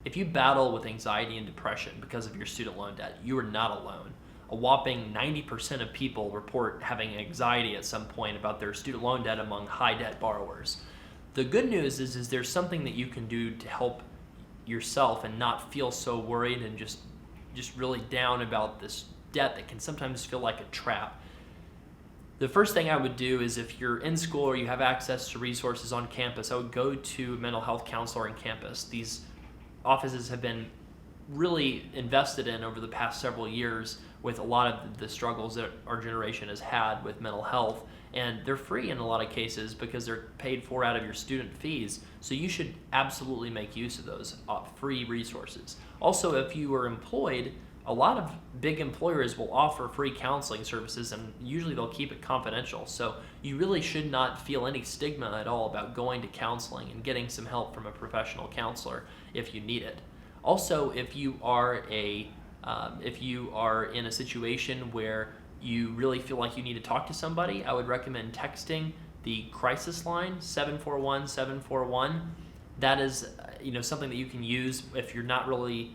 If you battle with anxiety and depression because of your student loan debt, you are not alone. A whopping 90% of people report having anxiety at some point about their student loan debt among high debt borrowers. The good news is there's something that you can do to help yourself and not feel so worried and just really down about this debt that can sometimes feel like a trap. The first thing I would do is, if you're in school or you have access to resources on campus, I would go to a mental health counselor on campus. These offices have been really invested in over the past several years with a lot of the struggles that our generation has had with mental health, and they're free in a lot of cases because they're paid for out of your student fees. So you should absolutely make use of those free resources. Also, if you are employed, a lot of big employers will offer free counseling services, and usually they'll keep it confidential. So you really should not feel any stigma at all about going to counseling and getting some help from a professional counselor if you need it. Also, if you are in a situation where you really feel like you need to talk to somebody, I would recommend texting the crisis line 741-741. That is something that you can use if you're not really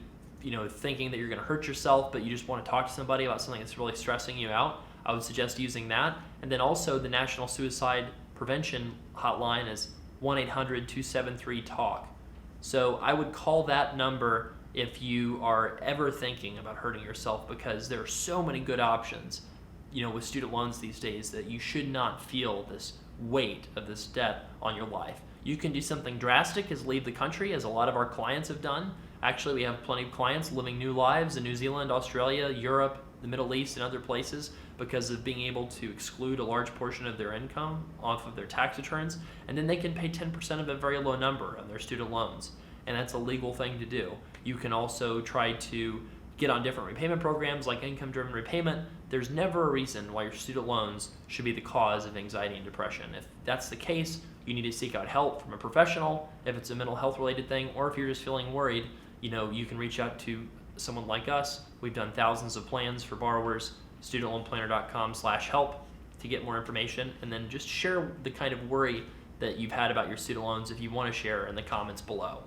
thinking that you're going to hurt yourself, but you just want to talk to somebody about something that's really stressing you out. I would suggest using that. And then also the National Suicide Prevention Hotline is 1-800-273-TALK. So I would call that number if you are ever thinking about hurting yourself, because there are so many good options, with student loans these days, that you should not feel this weight of this debt on your life. You can do something drastic as leave the country, as a lot of our clients have done. Actually, we have plenty of clients living new lives in New Zealand, Australia, Europe, the Middle East, and other places because of being able to exclude a large portion of their income off of their tax returns, and then they can pay 10% of a very low number on their student loans, and that's a legal thing to do. You can also try to get on different repayment programs like income-driven repayment. There's never a reason why your student loans should be the cause of anxiety and depression. If that's the case, you need to seek out help from a professional if it's a mental health related thing, or if you're just feeling worried, you can reach out to someone like us. We've done thousands of plans for borrowers, studentloanplanner.com/help to get more information, and then just share the kind of worry that you've had about your student loans if you want to share in the comments below.